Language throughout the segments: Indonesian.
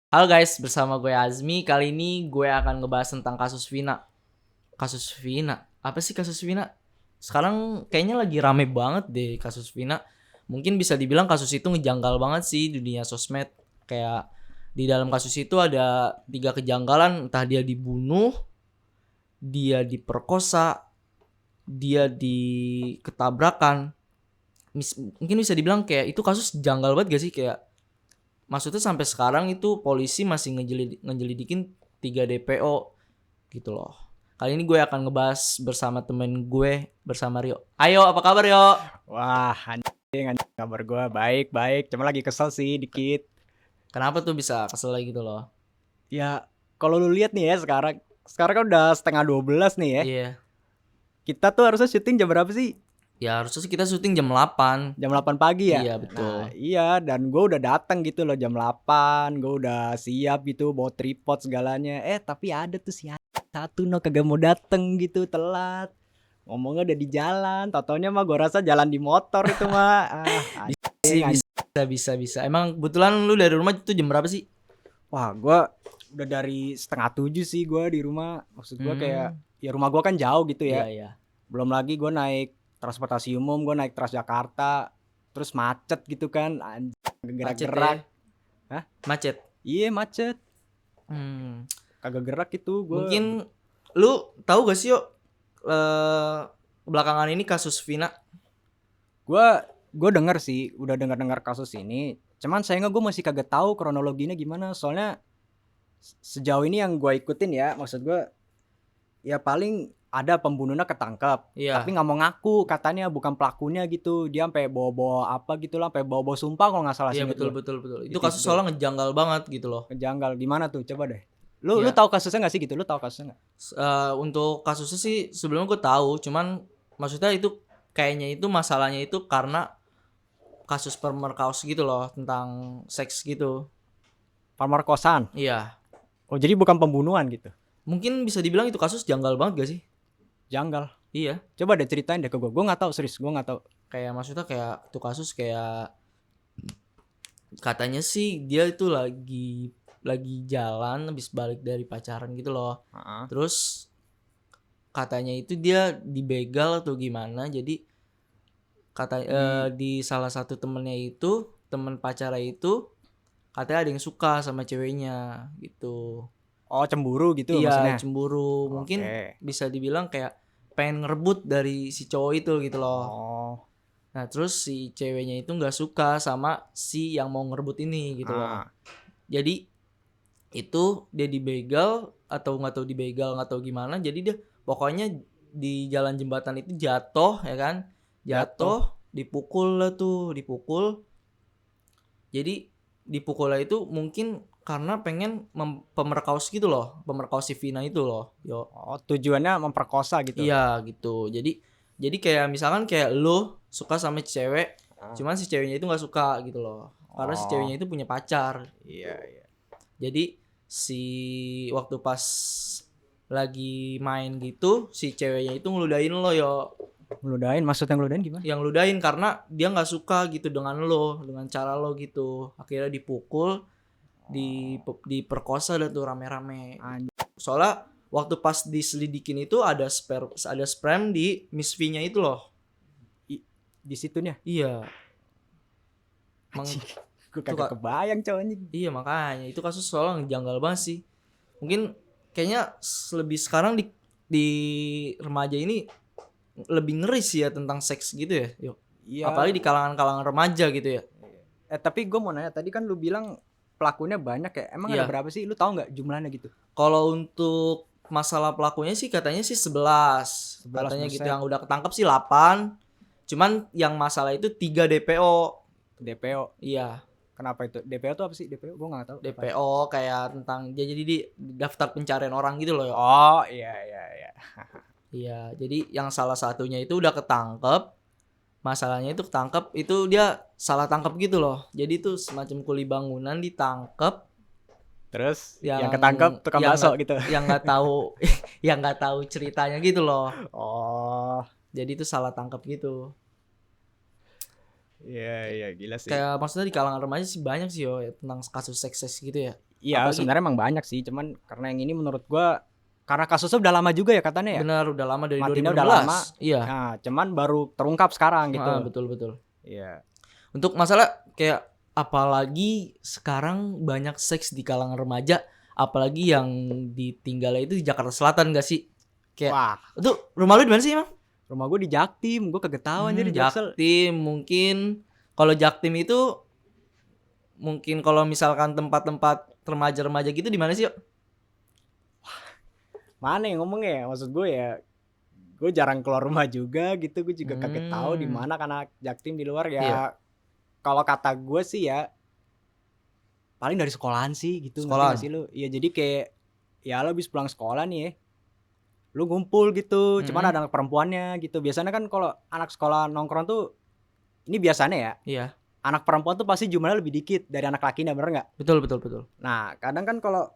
Halo guys, bersama gue Azmi. Kali ini gue akan ngebahas tentang kasus Vina. Kasus Vina? Apa sih kasus Vina? Sekarang kayaknya lagi rame banget deh kasus Vina. Mungkin bisa dibilang kasus itu ngejanggal banget sih di dunia sosmed. Kayak di dalam kasus itu ada 3 kejanggalan. Entah dia dibunuh, dia diperkosa, dia diketabrakan. Mungkin bisa dibilang kayak itu kasus janggal banget gak sih? Kayak maksudnya sampai sekarang itu polisi masih ngejelidikin 3 DPO gitu loh. Kali ini gue akan ngebahas bersama temen gue, bersama Rio. Ayo, apa kabar Rio? Wah, anjing kabar gue baik. Cuma lagi kesel sih dikit. Kenapa tuh bisa kesel lagi gitu loh? Ya, kalau lu lihat nih ya sekarang kan udah setengah 12 nih ya. Iya. Kita tuh harusnya syuting jam berapa sih? Ya harusnya sih kita syuting jam 8. Jam 8 pagi ya? Iya, Nah, betul. iya, dan gue udah datang gitu loh jam 8. Gue udah siap gitu, bawa tripod segalanya. Tapi ada tuh si satu no kagak mau dateng gitu, telat. Ngomongnya udah di jalan, tau-taunya mah gue rasa jalan di motor itu mah. Sih Anjing. bisa. Emang kebetulan lu dari rumah itu jam berapa sih? Wah, gue udah dari setengah 7 sih gue di rumah. Maksud gue kayak, Hmm, ya rumah gue kan jauh gitu iya ya. iya. Belum lagi gue naik transportasi umum, gue naik Transjakarta. Terus macet gitu kan, anjing, kagak Macet gerak. ya. Hah? Macet. Iya macet, Hmm. kagak gerak gitu gue. Mungkin lu tahu gak sih yuk belakangan ini kasus Vina? Gue denger sih, udah dengar kasus ini. Cuman sayangnya gue masih kagak tahu kronologinya gimana. Soalnya sejauh ini yang gue ikutin ya, maksud gue ya paling ada pembunuhnya ketangkap, tapi Iya. nggak mau ngaku, katanya bukan pelakunya gitu. Dia sampai bawa-bawa apa gitu lah, sampai bawa-bawa sumpah kalau nggak salah Iya singkat betul gue. betul betul. Itu kasus Itu soalnya ngejanggal banget gitu loh. ngejanggal. Gimana tuh? Coba deh. Lu Iya. tahu kasusnya nggak sih gitu? Lu tahu kasusnya nggak? Untuk kasusnya sih sebelumnya gue tahu, cuman maksudnya itu kayaknya itu masalahnya itu karena kasus pemerkosaan gitu loh, tentang seks gitu. Pemerkosaan. Iya. Oh jadi bukan pembunuhan gitu? Mungkin bisa dibilang itu kasus janggal banget gak sih? Janggal. Iya. Coba deh ceritain deh ke gue. Gue nggak tahu serius. Gue nggak tahu. Kayak maksudnya kayak itu kasus kayak katanya sih dia itu lagi jalan habis balik dari pacaran gitu loh. Heeh. Terus katanya itu dia dibegal atau gimana, jadi Di di salah satu temennya itu, temen pacarnya itu katanya ada yang suka sama ceweknya gitu. Oh cemburu gitu Iya maksudnya? cemburu, mungkin Oke. bisa dibilang kayak pengen ngerebut dari si cowok itu gitu loh. Oh. Nah terus si ceweknya itu nggak suka sama si yang mau ngerebut ini gitu loh. Ah. Jadi itu dia dibegal atau nggak tahu dibegal nggak tahu gimana, jadi dia pokoknya di jalan jembatan itu jatuh ya kan, Jatuh. jatuh dipukul lah tuh, dipukul. Jadi dipukulnya itu mungkin karena pengen pemerkaus gitu loh, pemerkaus si Vina itu loh yo. Oh tujuannya memperkosa gitu? Iya gitu, jadi kayak misalkan kayak lo suka sama cewek, Ah. cuman si ceweknya itu nggak suka gitu loh, karena si Oh. ceweknya itu punya pacar. Iya iya. Jadi si waktu pas lagi main gitu si ceweknya itu ngeludahin lo yo, Ngeludahin, maksudnya ngeludahin gimana? yang ngeludahin karena dia nggak suka gitu dengan lo, dengan cara lo gitu, akhirnya dipukul, diperkosa dan tuh rame-rame. Anjing. Soalnya waktu pas diselidikin itu ada sperm di Miss V-nya itu loh. Di situnya. Iya, emang Anjing. Gue itu kagak kebayang cowok anjing. iya makanya itu kasus soalnya janggal banget sih. Mungkin kayaknya lebih sekarang di remaja ini lebih ngeri sih ya tentang seks gitu ya. Yuk. Apalagi Iya. di kalangan-kalangan remaja gitu ya. Tapi gue mau nanya, tadi kan lu bilang pelakunya banyak ya. Emang ada Iya. berapa sih? Lu tahu nggak jumlahnya gitu? Kalau untuk masalah pelakunya sih katanya sih 11. 11 Katanya gitu, buset. yang udah ketangkep sih 8. Cuman yang masalah itu 3 DPO. DPO. Iya, Kenapa itu? DPO tuh apa sih? DPO gue nggak tahu. Apaan? DPO kayak tentang dia jadi di daftar pencarian orang gitu loh, yo. Oh iya. Iya, jadi yang salah satunya itu udah ketangkep. Masalahnya itu ketangkep itu dia salah tangkep gitu loh. Jadi itu semacam kuli bangunan ditangkep, Terus yang yang ketangkep tukang yang bakso nggak gitu. yang nggak tahu yang nggak tahu ceritanya gitu loh. Oh Jadi itu salah tangkep gitu. iya gila sih. Kayak maksudnya di kalangan remaja sih banyak sih yo ya, tentang kasus seks gitu ya. Iya, Apalagi sebenarnya emang banyak sih, cuman karena yang ini menurut gua karena kasusnya udah lama juga ya katanya ya. benar udah lama dari Matinya udah lama. 2016. Iya. Nah, cuman baru terungkap sekarang Heeh, gitu. betul betul. Iya. Untuk masalah kayak apalagi sekarang banyak seks di kalangan remaja, apalagi yang ditinggalnya itu di Jakarta Selatan gak sih? Kayak Wah, itu rumah lu di mana sih emang? rumah gua di Jaktim, gua kagak tahu anjir di Jaksel. Jaktim mungkin. Kalau Jaktim itu mungkin kalau misalkan tempat-tempat remaja-remaja gitu di mana sih? Yuk? Mana yang ngomongnya ya? Maksud gue ya, gue jarang keluar rumah juga gitu, gue juga kaget tahu di mana karena Jaktim di luar ya. Iya. Kalau kata gue sih ya paling dari sekolahan sih gitu, ngerti Sekolahan. gak sih lu? Ya jadi kayak ya lo habis pulang sekolah nih ya, lu ngumpul gitu, cuman ada anak perempuannya gitu. Biasanya kan kalau anak sekolah nongkrong tuh ini biasanya ya, Iya. anak perempuan tuh pasti jumlahnya lebih dikit dari anak lakinya, bener nggak? Betul betul betul. Nah, kadang kan kalau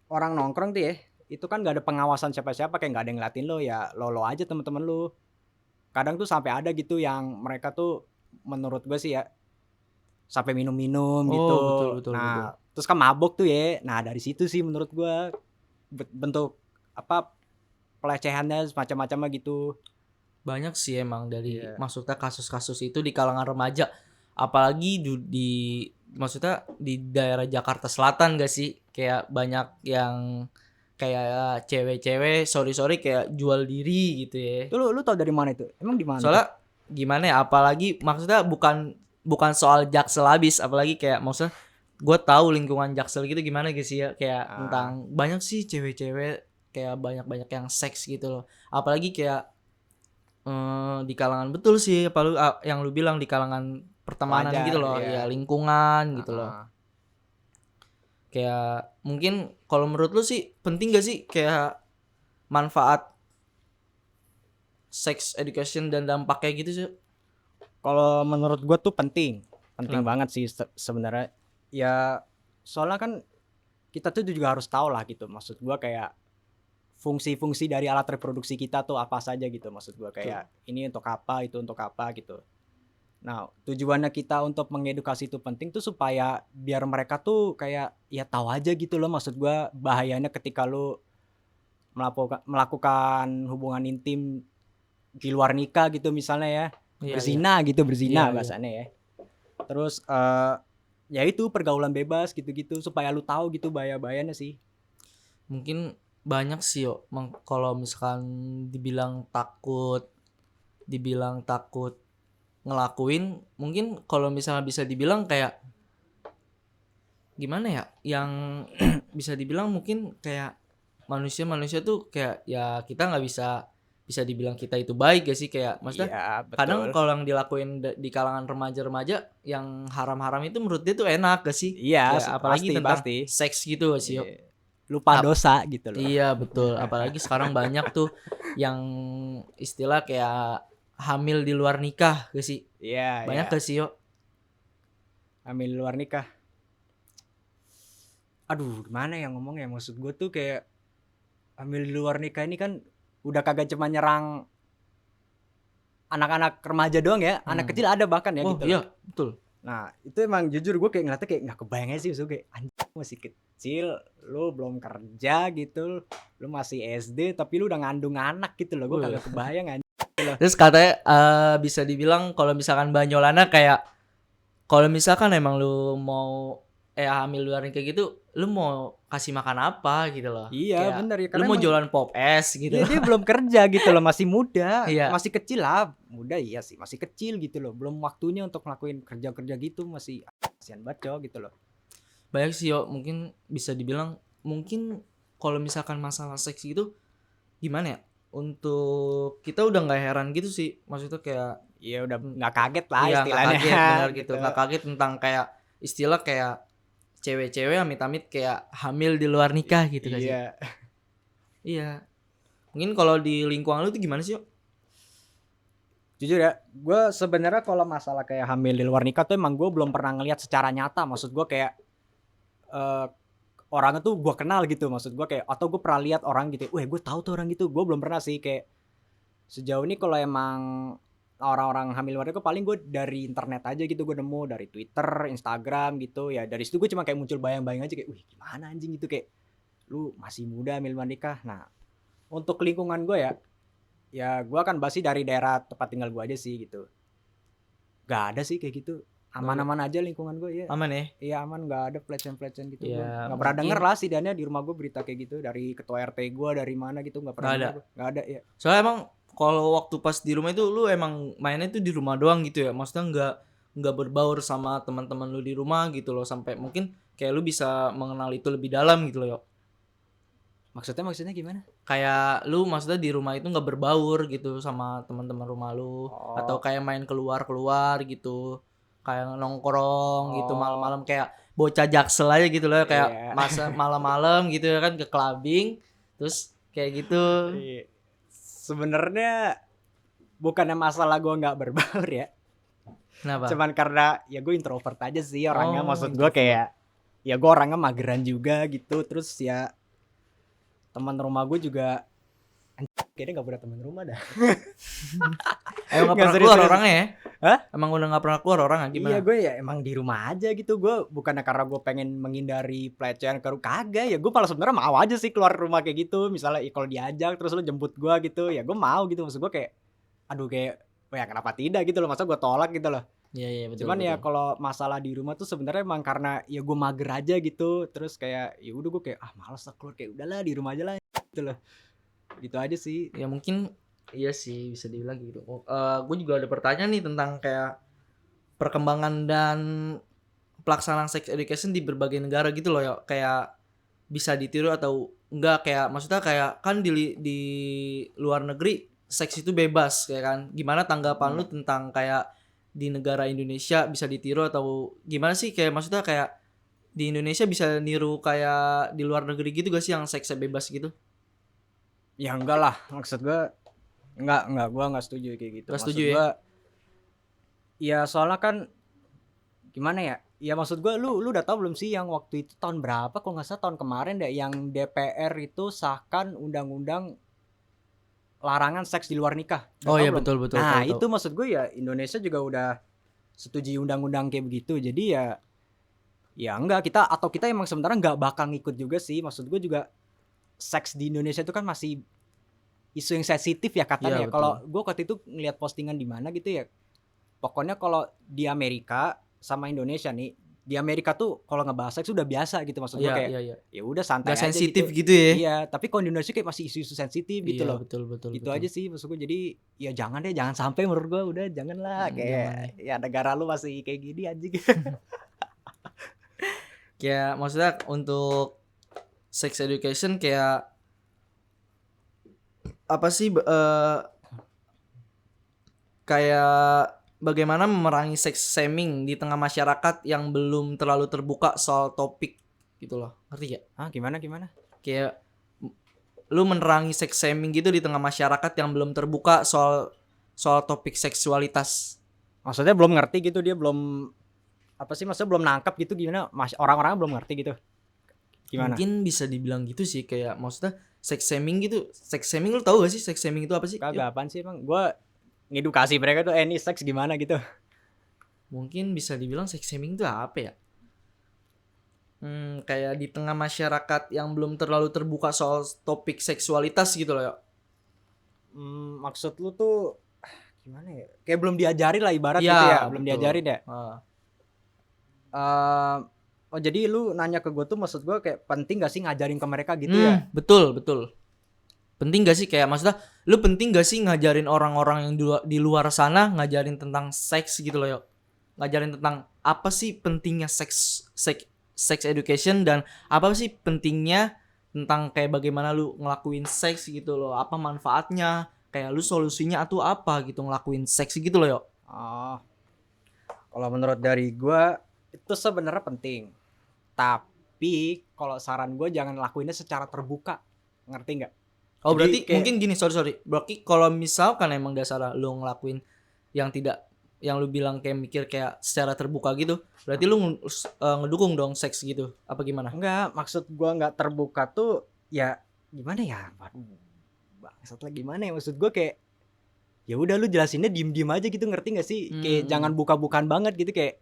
orang nongkrong tuh ya, itu kan nggak ada pengawasan siapa-siapa, kayak nggak ada yang ngeliatin lo, ya lo aja temen-temen lu. Kadang tuh sampai ada gitu yang mereka tuh menurut gue sih ya sampai minum-minum gitu. Oh, betul betul Nah, betul. terus kan mabok tuh ya. Nah, dari situ sih menurut gue bentuk apa pelecehannya semacam-macamnya gitu. Banyak sih emang dari Iya. maksudnya kasus-kasus itu di kalangan remaja. Apalagi maksudnya di daerah Jakarta Selatan gak sih? Kayak banyak yang kayak cewek-cewek sorry kayak jual diri gitu ya. Itu lu tahu dari mana itu? Emang di mana tuh? Soalnya gimana ya? Apalagi maksudnya bukan soal Jaksel habis, apalagi kayak maksudnya gue tahu lingkungan Jaksel gitu gimana guys ya, kayak tentang banyak sih cewek-cewek kayak banyak yang seks gitu loh. Apalagi kayak di kalangan betul sih yang lu bilang di kalangan pertemanan Wajar, gitu loh, iya. ya lingkungan gitu loh. Heeh. Kayak mungkin kalau menurut lu sih penting gak sih kayak manfaat sex education dan dampaknya gitu sih? Kalau menurut gue tuh penting Kenapa? banget sih sebenarnya. Ya soalnya kan kita tuh juga harus tahu lah gitu. Maksud gue kayak fungsi-fungsi dari alat reproduksi kita tuh apa saja gitu. Maksud gue kayak ini untuk apa, itu untuk apa gitu. Nah, tujuannya kita untuk mengedukasi itu penting tuh supaya biar mereka tuh kayak ya tahu aja gitu loh. Maksud gue bahayanya ketika lu melakukan hubungan intim di luar nikah gitu misalnya ya. Iya, Berzina gitu, Iya, berzina iya. bahasanya ya. Terus ya itu pergaulan bebas gitu-gitu supaya lu tahu gitu bahaya-bahayanya sih. Mungkin banyak sih yo kalau misalkan dibilang takut ngelakuin, mungkin kalau misalnya bisa dibilang kayak gimana ya, yang bisa dibilang mungkin kayak manusia tuh kayak ya kita nggak bisa dibilang kita itu baik gak sih, kayak maksudnya Iya, kadang betul. kalau yang dilakuin di kalangan remaja-remaja yang haram-haram itu menurut dia tuh enak gak sih, Iya, kayak apalagi tentang pasti. seks gitu gak sih yo. Iya. Lupa dosa gitu loh. Iya betul, apalagi sekarang banyak tuh yang istilah kayak hamil di luar nikah gak sih, Iya, banyak iya. gak sih yo. Hamil luar nikah. Aduh, gimana ya ngomongnya? Maksud gue tuh kayak hamil di luar nikah ini kan udah kagak cuma nyerang anak-anak remaja doang ya, anak kecil ada bahkan ya Oh gitu loh. iya betul. Nah, itu emang jujur gue kayak ngeliatnya kayak nggak kebayang aja sih, maksudnya kayak anjing masih kecil, lu belum kerja gitu, lu masih SD tapi lu udah ngandung anak gitu loh, gue Wih. kagak kebayang anjing. Terus katanya bisa dibilang kalau misalkan Banyolana kayak kalau misalkan emang lu mau hamil luar nikah gitu, lu mau kasih makan apa gitu loh. Iya Kayak bener ya, lu karena mau emang jualan pop es gitu. iya dia belum kerja gitu loh, masih muda, Iya. masih kecil lah, muda iya sih, masih kecil gitu loh, belum waktunya untuk ngelakuin kerja-kerja gitu, masih kasihan banget cowok gitu loh. Banyak sih yo, mungkin bisa dibilang mungkin kalau misalkan masalah seks gitu gimana ya? Untuk kita udah nggak heran gitu sih. Maksudnya kayak Iya udah nggak kaget lah iya nggak istilahnya. kaget benar gitu. Nggak kaget tentang kayak istilah kayak cewek-cewek amit-amit kayak hamil di luar nikah gitu kan sih. Iya. Iya. Mungkin kalau di lingkungan lu tuh gimana sih yo? Jujur ya, gue sebenarnya kalau masalah kayak hamil di luar nikah tuh emang gue belum pernah ngelihat secara nyata. Maksud gue kayak orangnya tuh gue kenal gitu. Maksud gue kayak atau gue pernah lihat orang gitu. Wah gue tahu tuh orang gitu. Gue belum pernah sih kayak sejauh ini kalau emang orang-orang hamil luar nikah paling gue dari internet aja gitu, gue nemu dari Twitter, Instagram gitu ya. Dari situ gue cuma kayak muncul bayang-bayang aja kayak, wih gimana anjing gitu, kayak lu masih muda hamil luar nikah. Nah untuk lingkungan gue ya gue akan bahas sih dari daerah tempat tinggal gue aja sih gitu. Gak ada sih kayak gitu, aman-aman aja lingkungan gue ya. Aman ya? Iya aman, nggak ada pelecehan-pelecehan gitu. Gue Ya nggak pernah mungkin denger lah setidaknya di rumah gue berita kayak gitu dari ketua RT gue dari mana gitu, nggak pernah nggak ada. denger. Nggak ada ya. Soalnya emang kalau waktu pas di rumah itu lu emang mainnya itu di rumah doang gitu ya. Maksudnya nggak berbaur sama teman-teman lu di rumah gitu loh, sampai mungkin kayak lu bisa mengenal itu lebih dalam gitu loh, Yok. Maksudnya gimana? Kayak lu maksudnya di rumah itu nggak berbaur gitu sama teman-teman rumah lu, atau Oh, kayak main keluar gitu, kayak nongkrong gitu oh, malam-malam kayak bocah jaksel aja gitu loh, kayak iya. masa malam-malam gitu ya kan ke clubbing terus kayak gitu. Iya. Sebenarnya bukannya masalah gue nggak berbaur ya, Kenapa? cuman karena ya gue introvert aja sih orangnya. Oh, Maksud gue introvert. kayak ya gue orangnya mageran juga gitu. Terus ya teman rumah gue juga kayaknya nggak punya teman rumah dah. Emang nggak Nggak, pernah keluar serius. orangnya ya? Hah? Emang udah nggak pernah keluar orangnya Iya gimana? gue ya emang di rumah aja gitu. Gue bukannya karena gue pengen menghindari pelecehan, kagak ya. Gue malah sebenarnya mau aja sih keluar rumah kayak gitu. Misalnya kalau diajak terus lu jemput gue gitu ya gue mau gitu. Maksud gue kayak aduh kayak wah ya kenapa tidak gitu loh, masa gue tolak gitu loh. Iya iya betul Cuman ya betul. kalau masalah di rumah tuh sebenarnya emang karena ya gue mager aja gitu. Terus kayak ya udah gue kayak malas lah keluar, kayak udahlah di rumah aja lah gitu loh. Gitu aja sih. Ya mungkin iya sih bisa dibilang gitu. Gue juga ada pertanyaan nih tentang kayak perkembangan dan pelaksanaan sex education di berbagai negara gitu loh ya, kayak bisa ditiru atau enggak, kayak maksudnya kayak kan di luar negeri seks itu bebas kayak kan, gimana tanggapan lu tentang kayak di negara Indonesia bisa ditiru atau gimana sih, kayak maksudnya kayak di Indonesia bisa niru kayak di luar negeri gitu gak sih yang seksnya bebas gitu? Ya enggak lah, maksud gue enggak, gue enggak setuju kayak gitu. Gak Maksud setuju ya? gue ya soalnya kan gimana ya? Ya maksud gue lu udah tahu belum sih yang waktu itu tahun berapa, kalau nggak salah tahun kemarin deh, yang DPR itu sahkan undang-undang larangan seks di luar nikah. Udah Oh tahu iya belum? betul betul Nah, tahu tahu. itu maksud gue ya Indonesia juga udah setujui undang-undang kayak begitu. Jadi ya enggak, kita emang sebenarnya nggak bakal ngikut juga sih. Maksud gue juga seks di Indonesia itu kan masih isu yang sensitif ya Iya katanya ya. betul. Kalau gue waktu itu ngeliat postingan di mana gitu ya, pokoknya kalau di Amerika sama Indonesia nih, di Amerika tuh kalau ngebahas seks udah biasa gitu. Maksud gue Iya kayak iya iya. ya udah santai Gak aja sensitif gitu. gitu ya? Iya, tapi kalau di Indonesia kayak masih isu-isu sensitif gitu Iya loh. betul betul Gitu betul. aja sih maksud gue. Jadi ya jangan sampai, menurut gue udah janganlah, Jangan ya. kayak ya negara lu masih kayak gini anjing. Kayak maksudnya untuk sex education kayak apa sih kayak bagaimana memerangi sex shaming di tengah masyarakat yang belum terlalu terbuka soal topik gitu loh. Ngerti gak? Gimana? Kayak lu menerangi sex shaming gitu di tengah masyarakat yang belum terbuka soal topik seksualitas. Maksudnya belum ngerti gitu, dia belum apa sih, maksudnya belum nangkep gitu gimana? Orang-orang belum ngerti gitu. Gimana? Mungkin bisa dibilang gitu sih, kayak maksudnya sex shaming gitu. Sex shaming lu tahu gak sih sex shaming itu apa sih? Yuk. Kagak, apaan sih emang? Gue ngedukasi mereka tuh ini seks gimana gitu. Mungkin bisa dibilang sex shaming itu apa ya? Kayak di tengah masyarakat yang belum terlalu terbuka soal topik seksualitas gitu loh ya. Maksud lu tuh gimana ya? Kayak belum diajari lah ibarat Iya, gitu ya, belum betul. diajarin ya. Ah. Oh jadi lu nanya ke gue tuh, maksud gue kayak penting gak sih ngajarin ke mereka gitu ya? Betul, betul. Penting gak sih kayak maksudnya lu penting gak sih ngajarin orang-orang yang di luar sana ngajarin tentang seks gitu loh yuk. Ngajarin tentang apa sih pentingnya sex education dan apa sih pentingnya tentang kayak bagaimana lu ngelakuin seks gitu loh. Apa manfaatnya? Kayak lu solusinya atau apa gitu ngelakuin seks gitu loh yuk. Oh, kalau menurut dari gue itu sebenarnya penting. Tapi kalau saran gue jangan lakuinnya secara terbuka. Ngerti nggak? Oh Jadi berarti kayak- mungkin gini, sorry. Berarti kalau misalkan emang gak salah lu ngelakuin yang tidak, yang lu bilang kayak mikir kayak secara terbuka gitu, berarti lu ngedukung dong seks gitu, apa gimana? Enggak, maksud gue nggak terbuka tuh ya gimana ya? Waduh, bangsat lah gimana ya? Maksud gue kayak ya udah lu jelasinnya diem aja gitu, ngerti gak sih? Kayak jangan buka-bukaan banget gitu, kayak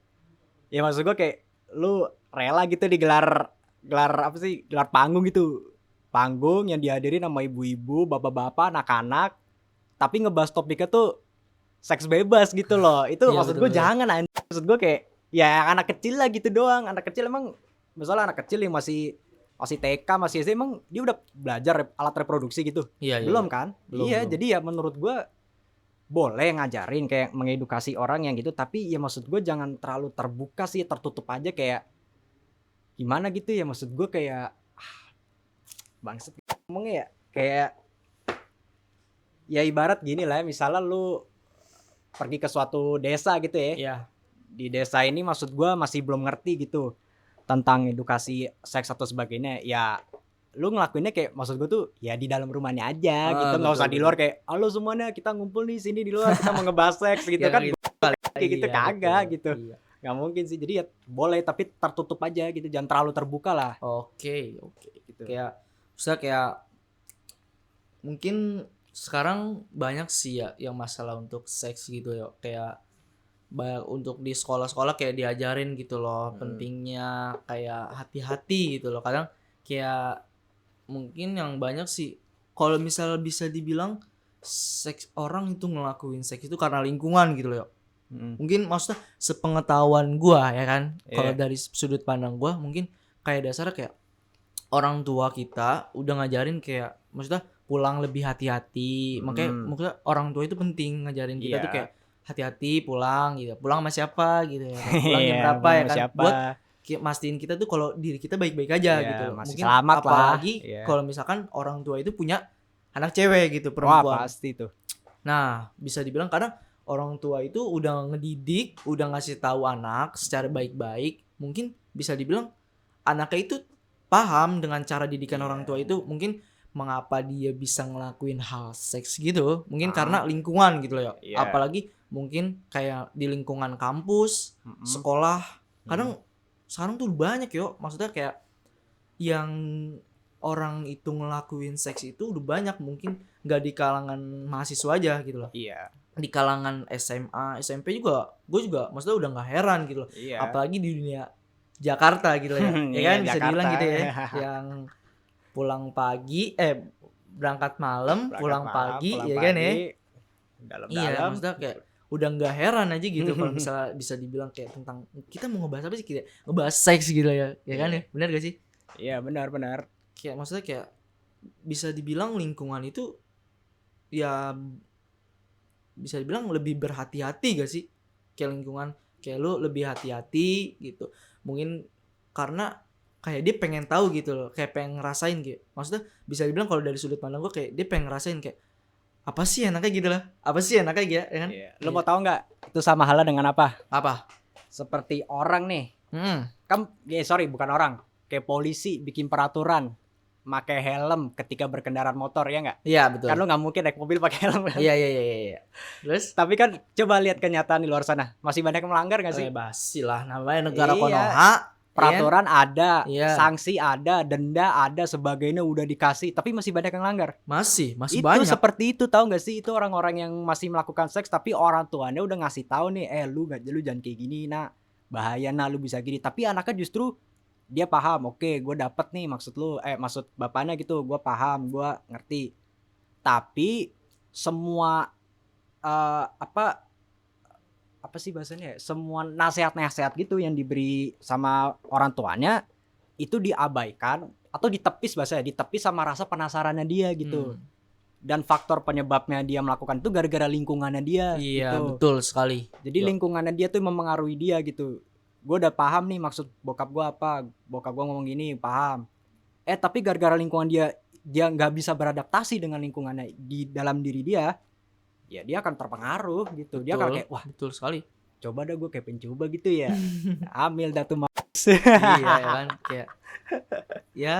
ya maksud gue kayak lu rela gitu digelar apa sih, gelar panggung gitu, panggung yang dihadiri sama ibu-ibu, bapak-bapak, anak-anak, tapi ngebahas topiknya tuh seks bebas gitu loh. Itu Iya, maksud betul, gue betul. jangan anjing. Maksud gue kayak ya anak kecil lah gitu doang. Anak kecil emang misalnya anak kecil yang masih TK, masih SD, emang dia udah belajar alat reproduksi gitu? Iya, iya, Belum iya. kan? Belum, Iya, belum. jadi ya menurut gue boleh ngajarin kayak mengedukasi orang yang gitu, tapi ya maksud gue jangan terlalu terbuka sih, tertutup aja kayak gimana gitu ya, maksud gue kayak bangset ngomongnya ya, kayak ya ibarat gini lah ya, misalnya lu pergi ke suatu desa gitu ya. Iya. Di desa ini maksud gue masih belum ngerti gitu tentang edukasi seks atau sebagainya, ya lu ngelakuinnya kayak maksud gue tuh ya di dalam rumahnya aja gitu, nggak Betul, usah di betul. luar kayak halo semuanya kita ngumpul nih sini di luar kita mau ngebahas seks gitu Ya, kan, gitu. kayak gitu Iya, kagak betul. gitu, Iya. nggak mungkin sih. Jadi ya boleh tapi tertutup aja gitu, jangan terlalu terbuka lah Oke. gitu. Kayak misalnya kayak mungkin sekarang banyak sih ya yang masalah untuk seks gitu ya, kayak untuk di sekolah-sekolah kayak diajarin gitu loh pentingnya kayak hati-hati gitu loh. Kadang kayak mungkin yang banyak sih kalau misalnya bisa dibilang seks orang itu ngelakuin seks itu karena lingkungan gitu loh. Mungkin maksudnya sepengetahuan gua ya kan, kalau Iya. dari sudut pandang gua mungkin kayak dasarnya kayak orang tua kita udah ngajarin kayak maksudnya pulang lebih hati-hati. Makanya maksudnya orang tua itu penting ngajarin kita tuh Iya. kayak hati-hati pulang gitu. Pulang sama siapa gitu ya kan. Pulang jam Iya, berapa pulang ya sama kan. siapa, Buat mastiin kita tuh kalau diri kita baik-baik aja iya gitu loh. masih Mungkin selamat lah, apalagi iya. kalau misalkan orang tua itu punya anak cewek gitu, Wah perempuan. pasti tuh. Nah, bisa dibilang kadang orang tua itu udah ngedidik, udah ngasih tahu anak secara baik-baik. Mungkin bisa dibilang anaknya itu paham dengan cara didikan orang tua itu, mungkin mengapa dia bisa ngelakuin hal seks gitu. Mungkin karena lingkungan gitu loh ya. Iya. Apalagi mungkin kayak di lingkungan kampus, sekolah. Kadang sekarang tuh banyak yo, maksudnya kayak yang orang itu ngelakuin seks itu udah banyak, mungkin nggak di kalangan mahasiswa aja gitu loh, Iya. di kalangan SMA SMP juga gue juga maksudnya udah nggak heran gitu loh, Iya. apalagi di dunia Jakarta gitu loh ya ya Iya, kan bisa dibilang Jakarta. gitu ya, yang pulang pagi berangkat malam pulang pagi pulang ya kan ya. pagi, Iya, dalam-dalam. maksudnya kayak udah nggak heran aja gitu kalau misalnya bisa dibilang kayak tentang kita mau ngebahas apa sih, kayak ngebahas seks gitu ya ya kan ya, benar gak sih? Iya benar. Kayak maksudnya kayak bisa dibilang lingkungan itu ya bisa dibilang lebih berhati-hati gak sih, kayak lingkungan kayak lu lebih hati-hati gitu, mungkin karena kayak dia pengen tahu gitu loh, kayak pengen ngerasain gitu, maksudnya bisa dibilang kalau dari sudut pandang gue kayak dia pengen ngerasain kayak apa sih enaknya gitu lah, apa sih enaknya gitu ya kan. Iya. Lu mau tahu nggak? Itu sama halnya dengan apa? Apa? Seperti orang nih, kan sorry bukan orang, kayak polisi bikin peraturan pakai helm ketika berkendaraan motor, ya nggak? Iya betul. Kan lu nggak mungkin naik mobil pakai helm kan? Iya. Terus? Tapi kan coba lihat kenyataan di luar sana, masih banyak yang melanggar nggak sih? Basi lah, namanya negara Iya. Konoha. Peraturan ada, Iya. sanksi ada, denda ada, sebagainya udah dikasih, tapi masih banyak yang langgar. Masih Itu banyak. seperti itu, tahu nggak sih? Itu orang-orang yang masih melakukan seks, tapi orang tuanya udah ngasih tahu nih, lu jangan kayak gini, nak, bahaya, nak, lu bisa gini. Tapi anaknya justru dia paham, oke, gue dapet nih maksud lu, maksud bapaknya gitu, gue paham, gue ngerti. Tapi semua apa sih bahasanya ya? Semua nasihat-nasihat gitu yang diberi sama orang tuanya itu diabaikan atau ditepis, bahasanya ditepis sama rasa penasarannya dia gitu. Dan faktor penyebabnya dia melakukan itu gara-gara lingkungannya dia. Iya gitu. betul sekali. Jadi lingkungannya dia tuh mempengaruhi dia gitu. Gue udah paham nih maksud bokap gue apa, bokap gue ngomong gini, paham. Tapi gara-gara lingkungan dia nggak bisa beradaptasi dengan lingkungannya di dalam diri dia, ya dia akan terpengaruh gitu. Betul, dia akan kayak, wah betul sekali, coba dah gue kayak pencoba gitu ya. Ambil dah tuh iya kan, kayak ya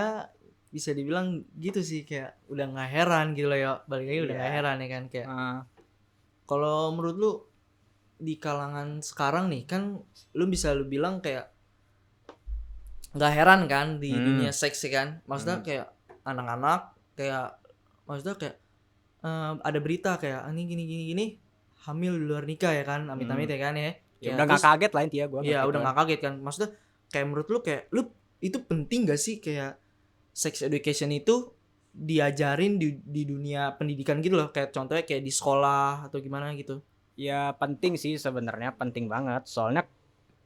bisa dibilang gitu sih, kayak udah nggak heran gitu loh ya, balik lagi udah nggak heran ya kan, kayak kalau menurut lu di kalangan sekarang nih kan lu bisa lu bilang kayak nggak heran kan di dunia seks kan, maksudnya kayak anak-anak kayak maksudnya kayak ada berita kayak ini gini hamil di luar nikah ya kan, amit-amit ya kan ya. Ya Kayak udah nggak terus kaget lah intinya gue. iya udah nggak kaget kan. Maksudnya kayak menurut lu kayak lu itu penting gak sih kayak sex education itu diajarin di dunia pendidikan gitu loh, kayak contohnya kayak di sekolah atau gimana gitu. Ya penting sih sebenarnya, penting banget. Soalnya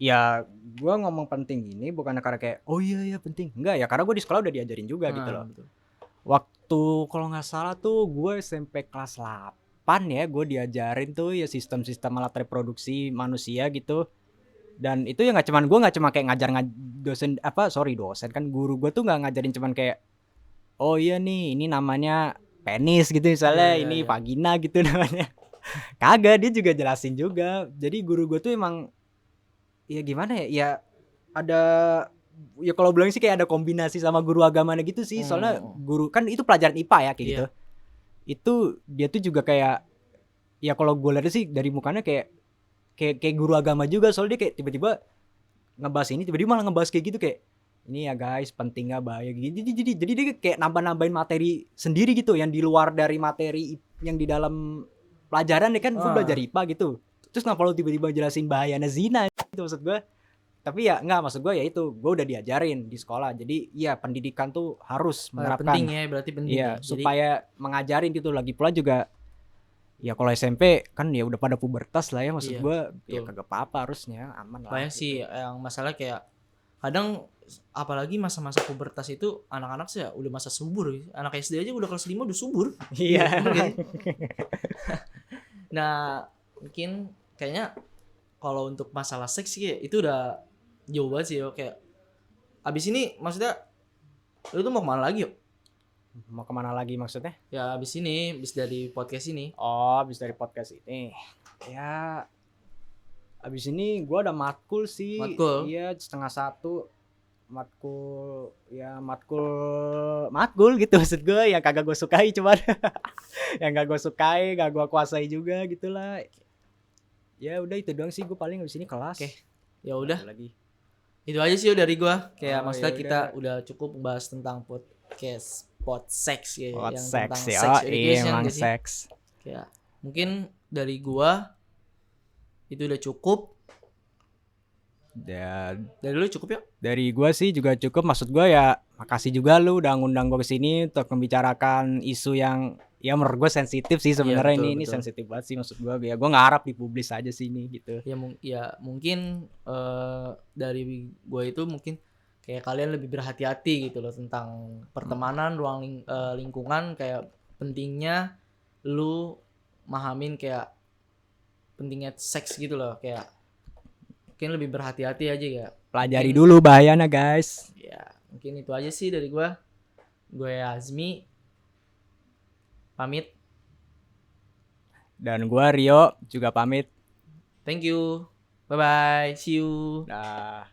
ya gue ngomong penting gini bukan karena kayak oh iya penting. Enggak ya, karena gue di sekolah udah diajarin juga gitu loh. Betul. Waktu kalau nggak salah tuh gue SMP kelas 8 ya, gue diajarin tuh ya sistem-sistem alat reproduksi manusia gitu. Dan itu ya nggak cuma kayak dosen kan guru gue tuh nggak ngajarin cuman kayak oh iya nih ini namanya penis gitu misalnya, Iya, ini iya. vagina gitu namanya. Kagak, dia juga jelasin juga. Jadi guru gue tuh emang ya gimana ya? Ya ada ya kalau bilang sih kayak ada kombinasi sama guru agamanya gitu sih. Soalnya guru kan itu pelajaran IPA ya kayak Iya. gitu. Itu dia tuh juga kayak ya kalau gue lihat sih dari mukanya kayak guru agama juga. Soalnya dia kayak tiba-tiba ngebahas ini, tiba-tiba malah ngebahas kayak gitu kayak ini ya guys pentingnya bahaya gitu. Jadi dia kayak nambah-nambahin materi sendiri gitu yang di luar dari materi yang di dalam pelajaran ya kan. Gue belajar IPA gitu. Terus kenapa lu tiba-tiba jelasin bahayanya zina gitu maksud gue. Tapi ya enggak, maksud gue ya itu gue udah diajarin di sekolah. Jadi ya pendidikan tuh harus menerapkan. Penting ya, berarti penting Iya, ya. Jadi supaya mengajarin gitu. Lagi pula juga ya kalau SMP kan ya udah pada pubertas lah ya, maksud Iya, gue ya betul. kagak apa-apa harusnya, aman lah. banyak sih yang masalah kayak kadang apalagi masa-masa pubertas itu anak-anak sih ya udah masa subur. Anak SD aja udah kelas 5 udah subur. Iya. Bener gak sih? Nah, mungkin kayaknya kalau untuk masalah seks sih itu udah jauh banget sih yo. Kayak abis ini maksudnya lu tuh mau kemana lagi yuk? Mau kemana lagi maksudnya? Ya abis ini, abis dari podcast ini. Oh, habis dari podcast ini. Ya habis ini gue ada matkul sih. Matkul? Iya, 12:30. Matkul gitu maksud gue, yang kagak gue sukai cuman yang gak gue sukai, gak gue kuasai juga gitulah. Ya udah itu doang sih gue paling habis ini kelas. Oke. Ya udah. Lagi. Itu aja sih dari gua. Kayak Oh, maksudnya ya kita udah. udah cukup membahas tentang podcast pod sex ya, Buat yang seks tentang ya. sex Oh, education emang gak sih? seks. Kayak mungkin dari gua itu udah cukup. Dan Dari lu cukup ya? dari gue sih juga cukup. Maksud gue ya makasih juga lu udah ngundang gue kesini untuk membicarakan isu yang ya menurut gue sensitif sih sebenarnya. Iya, betul, ini betul. sensitif banget sih maksud gue. Ya gue nggak harap dipublis aja sih ini gitu. Ya mungkin dari gua itu mungkin kayak kalian lebih berhati-hati gitu loh tentang pertemanan, ruang lingkungan, kayak pentingnya lu mahamin kayak pentingnya seks gitu loh, kayak mungkin lebih berhati-hati aja ya. Pelajari Mungkin- dulu bahayanya guys. Ya, mungkin itu aja sih dari gua. Gue Azmi pamit. Dan gue Rio juga pamit. Thank you. Bye bye. See you. Dah.